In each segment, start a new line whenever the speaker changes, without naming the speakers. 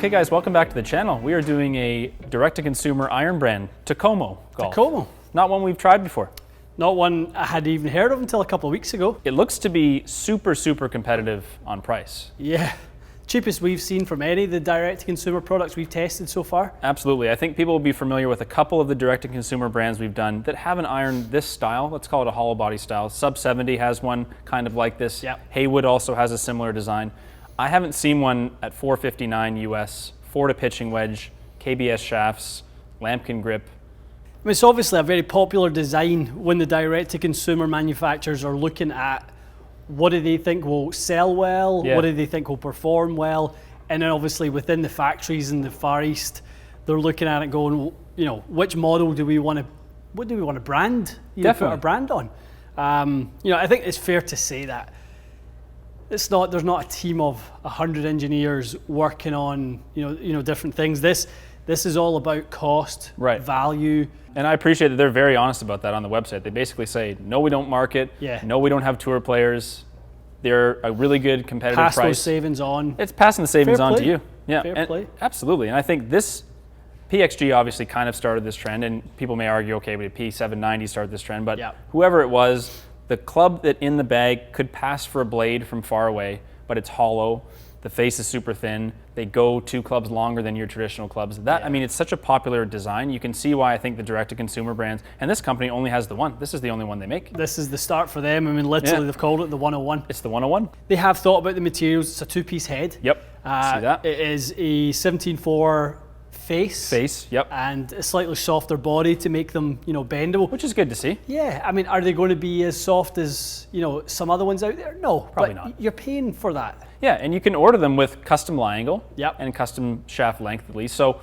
Okay guys, welcome back to the channel. We are doing a direct-to-consumer iron brand, Takomo Golf.
Takomo.
Not one we've tried before.
Not one I had even heard of until a couple of weeks ago.
It looks to be super competitive on price.
Yeah, cheapest we've seen from any of the direct-to-consumer products we've tested so far.
Absolutely. I think people will be familiar with a couple of the direct-to-consumer brands we've done that have an iron this style. Let's call it a hollow body style. Sub 70 has one kind of like this.
Yep.
Haywood also has a similar design. I haven't seen one at $459 US, Florida pitching wedge, KBS shafts, lambkin grip.
I mean, it's obviously a very popular design when the direct-to-consumer manufacturers are looking at what do they think will sell well, what do they think will perform well, and then obviously within the factories in the Far East, they're looking at it going, you know, which model do we want to, what do we want to brand? Put our brand on. You know, I think it's fair to say that it's not. There's not a team of 100 engineers working on you know different things. This is all about cost, value.
And I appreciate that they're very honest about that on the website. They basically say, no, we don't market. No, we don't have tour players. They're a really good competitive price.
Pass those savings on.
It's passing the savings on to you. Yeah,
Fair play.
Absolutely. And I think this PXG obviously kind of started this trend, and people may argue, okay, but P790 started this trend, but whoever it was, the club that in the bag could pass for a blade from far away, but it's hollow. The face is super thin. They go 2 clubs longer than your traditional clubs. I mean, it's such a popular design. You can see why I think the direct-to-consumer brands, and this company only has the one. This is the only one they make.
This is the start for them. I mean, literally they've called it the 101.
It's the 101.
They have thought about the materials. It's a 2-piece head.
Yep, see that.
It is a 17.4 face, and a slightly softer body to make them, you know, bendable.
Which is good to see.
Yeah, I mean, are they going to be as soft as, you know, some other ones out there? No,
probably not.
You're paying for that.
Yeah, and you can order them with custom lie angle and custom shaft length at least. So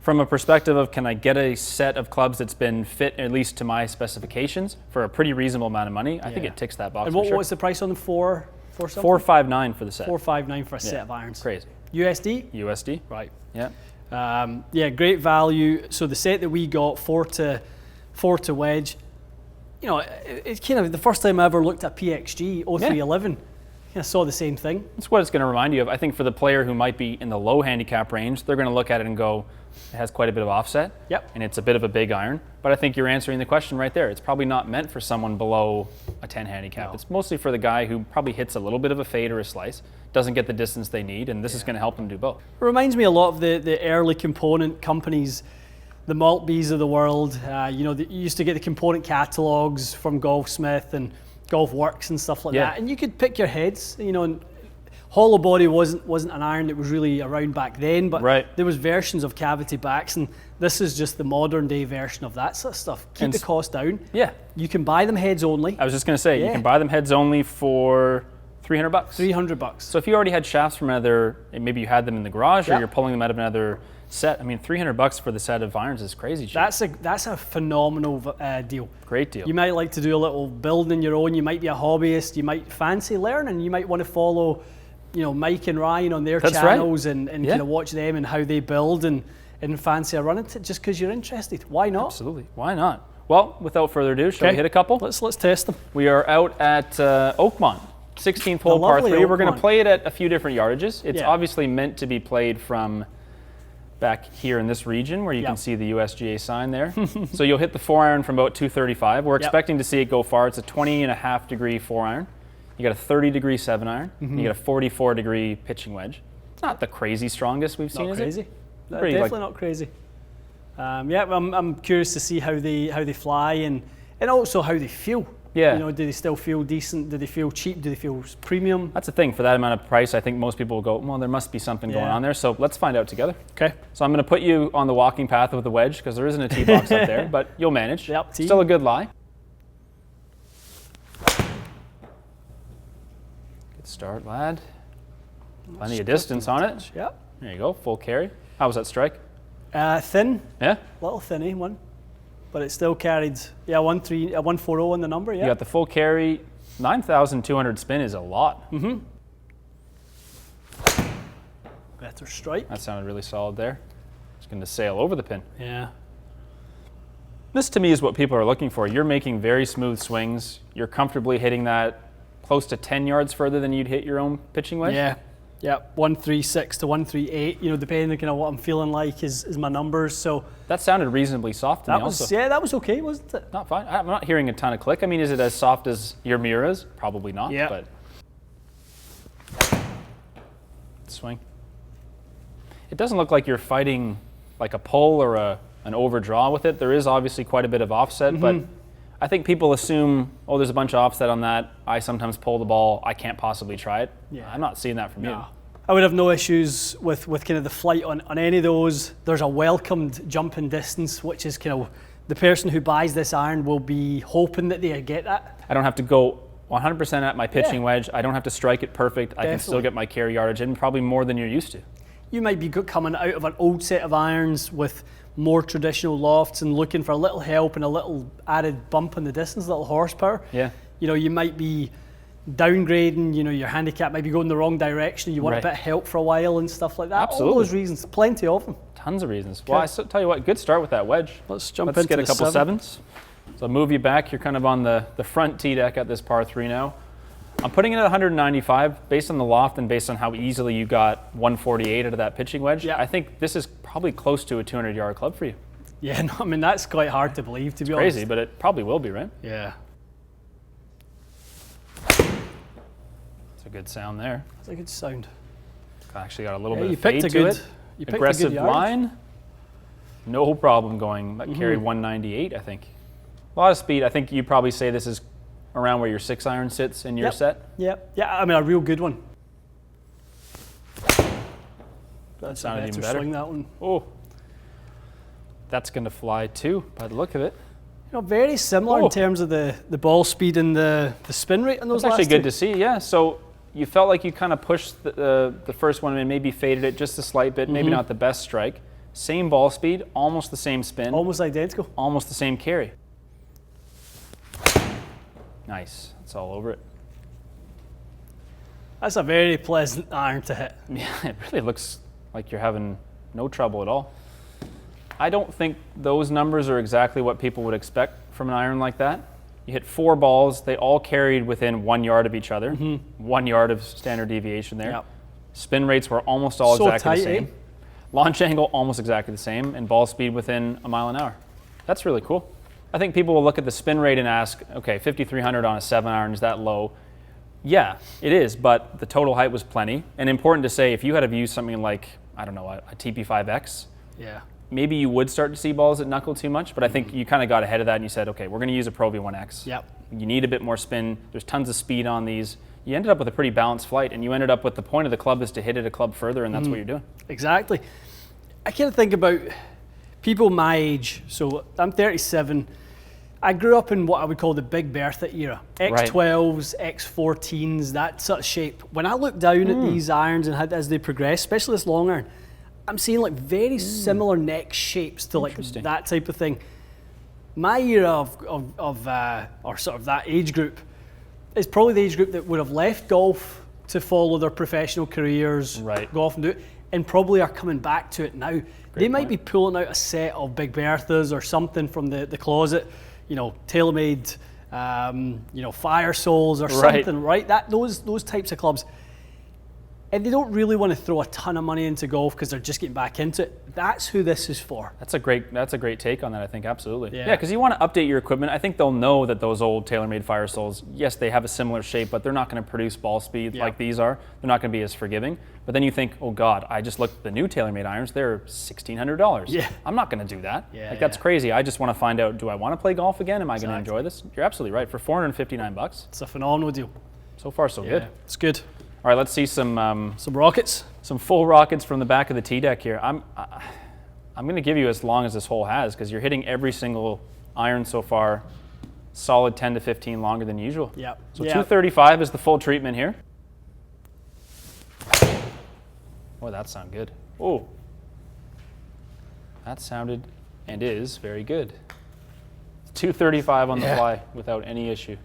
from a perspective of can I get a set of clubs that's been fit at least to my specifications for a pretty reasonable amount of money, I think it ticks that box.
And what was the price on the four something?
$459 for the set.
$459 for a set of irons.
Crazy.
USD?
USD.
Right.
Yeah.
Yeah, great value. So the set that we got, 4 to wedge, you know, it's kind of the first time I ever looked at PXG 0311. I saw the same thing.
That's what it's going to remind you of. I think for the player who might be in the low handicap range, they're going to look at it and go, it has quite a bit of offset, and it's a bit of a big iron. But I think you're answering the question right there. It's probably not meant for someone below a 10 handicap. It's mostly for the guy who probably hits a little bit of a fade or a slice, doesn't get the distance they need, and this is going to help them do both.
It reminds me a lot of the early component companies, the Maltbys of the world. You know, you used to get the component catalogs from Golfsmith and Golf Works and stuff like that, and you could pick your heads. You know, and hollow body wasn't an iron that was really around back then, but there was versions of cavity backs, and this is just the modern day version of that sort of stuff. Keep the cost down. Yeah, you can buy them heads only.
I was just going to say you can buy them heads only for $300. $300. So if you already had shafts from another, maybe you had them in the garage, or you're pulling them out of another set. I mean, $300 for the set of irons is crazy cheap.
That's a phenomenal deal.
Great deal.
You might like to do a little building your own. You might be a hobbyist. You might fancy learning. You might want to follow, you know, Mike and Ryan on their channels and kind of watch them and how they build and fancy a run at it just because you're interested. Why not?
Absolutely. Why not? Well, without further ado, shall we hit a couple?
Let's test them.
We are out at Oakmont, 16th hole par 3. We're going to play it at a few different yardages. It's obviously meant to be played from back here in this region where you can see the USGA sign there. So you'll hit the 4-iron from about 235. We're expecting to see it go far. It's a 20.5-degree 4-iron. You got a 30-degree 7-iron. You got a 44-degree pitching wedge. It's not the crazy strongest we've seen,
is
it?
Not crazy. Definitely not crazy. Yeah, I'm curious to see how they fly and also how they feel. Yeah. You know, do they still feel decent? Do they feel cheap? Do they feel premium?
That's the thing. For that amount of price, I think most people will go, well, there must be something going on there. So let's find out together.
Okay.
So I'm going to put you on the walking path with the wedge because there isn't a tee box up there, but you'll manage.
Yep.
Still a good lie. Good start, lad. Plenty of distance on it.
Yep.
There you go. Full carry. How was that strike?
Thin.
Yeah.
Little thinny one. But it still carried, 140 on the number,
You got the full carry. 9,200 spin is a lot.
Better strike.
That sounded really solid there. It's going to sail over the pin.
Yeah.
This to me is what people are looking for. You're making very smooth swings. You're comfortably hitting that close to 10 yards further than you'd hit your own pitching wedge.
Yeah. Yeah, 136 to 138, you know, depending on kind of what I'm feeling like is my numbers. So
that sounded reasonably soft to me also.
Yeah, that was okay, wasn't it?
Not fine. I'm not hearing a ton of click. I mean, is it as soft as your Miura's? Probably not, but swing. It doesn't look like you're fighting like a pull or an overdraw with it. There is obviously quite a bit of offset, but I think people assume, oh, there's a bunch of offset on that. I sometimes pull the ball. I can't possibly try it. Yeah. I'm not seeing that from you.
I would have no issues with kind of the flight on any of those. There's a welcomed jump in distance, which is kind of the person who buys this iron will be hoping that they get that.
I don't have to go 100% at my pitching wedge. I don't have to strike it perfect. I can still get my carry yardage in, probably more than you're used to.
You might be coming out of an old set of irons with more traditional lofts and looking for a little help and a little added bump in the distance, a little horsepower.
Yeah.
You know, you might be downgrading, you know, your handicap might be going the wrong direction. You want a bit of help for a while and stuff like that.
Absolutely.
All those reasons, plenty of them.
Tons of reasons. Okay. Well, I tell you what, good start with that wedge.
Let's get a
couple sevens. So I'll move you back. You're kind of on the front tee deck at this par 3 now. I'm putting it at 195 based on the loft and based on how easily you got 148 out of that pitching wedge. Yeah. I think this is probably close to a 200-yard club for you.
Yeah, no, I mean, that's quite hard to believe, to be honest.
Crazy, but it probably will be, right?
Yeah.
It's a good sound there.
It's a good sound.
Actually got a little bit of fade to it. Aggressive line. No problem going. That carried 198, I think. A lot of speed. I think you probably say this is around where your 6-iron sits in your set?
Yep. Yeah, I mean, a real good one.
That sounded even better.
Swing, that one.
Oh, that's going to fly too, by the look of it.
You know, very similar in terms of the ball speed and the spin rate on those last two.
That's actually good to see, yeah. So you felt like you kind of pushed the first one and maybe faded it just a slight bit, maybe not the best strike. Same ball speed, almost the same spin.
Almost identical.
Almost the same carry. Nice. It's all over it.
That's a very pleasant iron to hit.
Yeah, it really looks like you're having no trouble at all. I don't think those numbers are exactly what people would expect from an iron like that. You hit 4 balls. They all carried within 1 yard of each other. 1 yard of standard deviation there. Yep. Spin rates were almost all exactly the same. Launch angle almost exactly the same, and ball speed within a mile an hour. That's really cool. I think people will look at the spin rate and ask, okay, 5,300 on a 7-iron, is that low? Yeah, it is, but the total height was plenty. And important to say, if you had to use something like, I don't know, a TP5X, maybe you would start to see balls that knuckle too much, but I think you kind of got ahead of that and you said, okay, we're going to use a Pro V1X.
Yep.
You need a bit more spin. There's tons of speed on these. You ended up with a pretty balanced flight, and you ended up with the point of the club is to hit it a club further, and that's what you're doing.
Exactly. I kind of think about people my age. So I'm 37. I grew up in what I would call the Big Bertha era. X12s, X14s, that sort of shape. When I look down at these irons and as they progress, especially this long iron, I'm seeing like very similar neck shapes to like that type of thing. My era or sort of that age group is probably the age group that would have left golf to follow their professional careers, go off and do it, and probably are coming back to it now. They might be pulling out a set of Big Berthas or something from the closet, you know, TaylorMade, you know, Fire Souls or something, right? Those types of clubs. And they don't really want to throw a ton of money into golf because they're just getting back into it. That's who this is for.
That's a great take on that, I think, absolutely. Yeah, because you want to update your equipment. I think they'll know that those old TaylorMade Fire Souls, yes, they have a similar shape, but they're not going to produce ball speed like these are. They're not going to be as forgiving. But then you think, oh God, I just looked at the new TaylorMade irons. They're $1,600.
Yeah.
I'm not going to do that. That's crazy. I just want to find out, do I want to play golf again? Am I going to enjoy this? You're absolutely right. For $459.
It's a phenomenal deal.
So far, so good.
It's good.
All right, let's see some
rockets.
Some full rockets from the back of the tee deck here. I'm going to give you as long as this hole has because you're hitting every single iron so far solid 10 to 15 longer than usual.
Yep.
So 235 is the full treatment here. Boy, that sounded good. Oh, that sounded and is very good. 235 on the fly without any issue.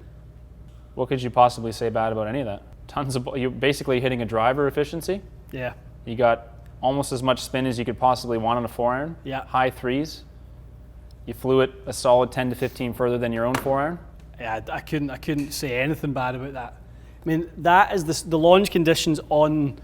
What could you possibly say bad about any of that? You're basically hitting a driver efficiency.
Yeah.
You got almost as much spin as you could possibly want on a 4-iron.
Yeah.
High threes. You flew it a solid 10 to 15 further than your own 4-iron.
Yeah, I couldn't say anything bad about that. I mean, that is the launch conditions on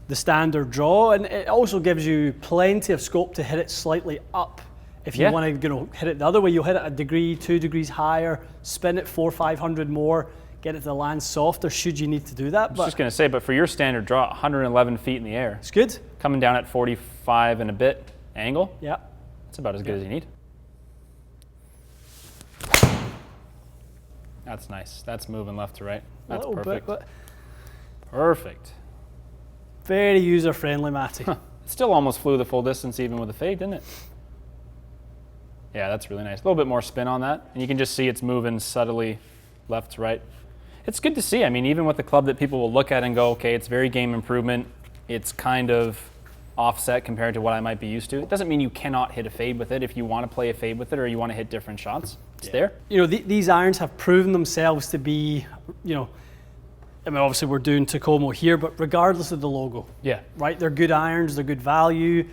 the standard draw, and it also gives you plenty of scope to hit it slightly up. If you want to hit it the other way, you'll hit it a degree, 2 degrees higher, spin it 400-500 more, get it to land softer should you need to do that.
I was just going to say, but for your standard draw, 111 feet in the air.
It's good.
Coming down at 45 and a bit angle.
Yeah.
It's about as good as you need. That's nice. That's moving left to right. That's perfect. Perfect.
Very user-friendly, Matty.
It still almost flew the full distance even with a fade, didn't it? Yeah, that's really nice. A little bit more spin on that, and you can just see it's moving subtly left to right. It's good to see. I mean, even with the club that people will look at and go, okay, it's very game improvement. It's kind of offset compared to what I might be used to. It doesn't mean you cannot hit a fade with it if you want to play a fade with it or you want to hit different shots. It's there.
You know, these irons have proven themselves to be, you know, I mean, obviously we're doing Takomo here, but regardless of the logo, right? They're good irons, they're good value.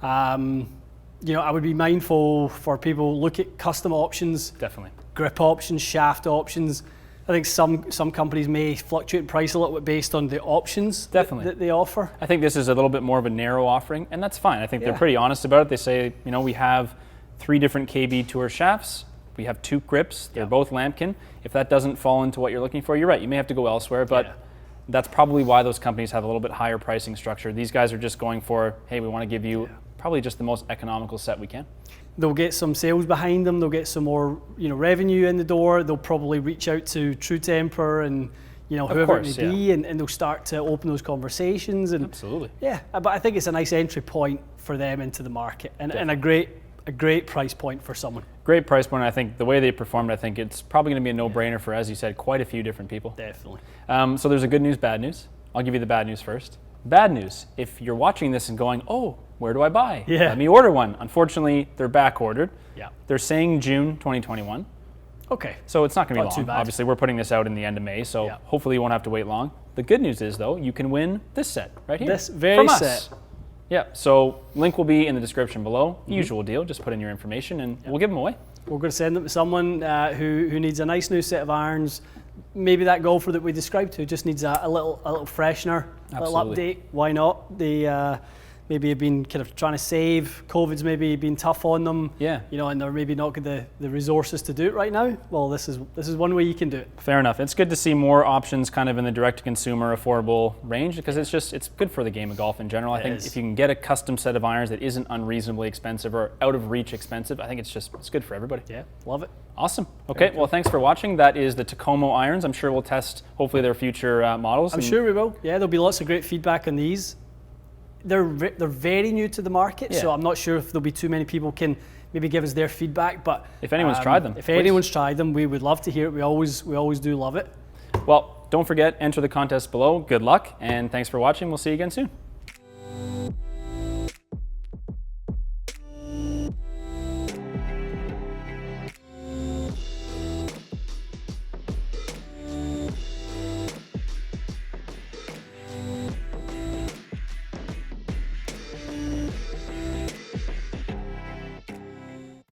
You know, I would be mindful for people look at custom options,
definitely
grip options, shaft options. I think some companies may fluctuate in price a little bit based on the options that they offer.
I think this is a little bit more of a narrow offering, and that's fine. I think they're pretty honest about it. They say, you know, we have 3 different KB Tour shafts. We have 2 grips. They're both lambkin. If that doesn't fall into what you're looking for, you're right. You may have to go elsewhere, but that's probably why those companies have a little bit higher pricing structure. These guys are just going for, hey, we want to give you probably just the most economical set we can.
They'll get some sales behind them. They'll get some more, you know, revenue in the door. They'll probably reach out to True Temper and, you know, whoever it may be, and they'll start to open those conversations. And
absolutely.
Yeah, but I think it's a nice entry point for them into the market, and a great price point for someone.
Great price point. I think the way they performed, I think it's probably going to be a no-brainer for, as you said, quite a few different people.
Definitely.
So there's a good news, bad news. I'll give you the bad news first. Bad news, if you're watching this and going, oh, where do I buy? Let me order one. Unfortunately, they're back ordered. They're saying June 2021.
Okay.
So it's not going to be
Not
long.
too bad.
Obviously, we're putting this out in the end of May, so hopefully you won't have to wait long. The good news is, though, you can win this set right here.
This very
from us.
set.
Yeah, so link will be in the description below. Usual deal, just put in your information and we'll give them away.
We're going to send them to someone who needs a nice new set of irons. Maybe that golfer that we described who just needs a little freshener, a little update. Why not? They maybe have been kind of trying to save. COVID's maybe been tough on them. You know, and they're maybe not got the resources to do it right now. Well, this is one way you can do it.
Fair enough. It's good to see more options kind of in the direct-to-consumer affordable range because it's good for the game of golf in general. I think if you can get a custom set of irons that isn't unreasonably expensive or out of reach expensive, I think it's good for everybody.
Yeah, love it.
Awesome. Okay, well, thanks for watching. That is the Takomo irons. I'm sure we'll test hopefully their future models.
I'm sure we will. Yeah, there'll be lots of great feedback on these. They're very new to the market, so I'm not sure if there'll be too many people can maybe give us their feedback. But
if anyone's tried them,
anyone's tried them, we would love to hear it. We always do love it.
Well, don't forget, enter the contest below. Good luck, and thanks for watching. We'll see you again soon.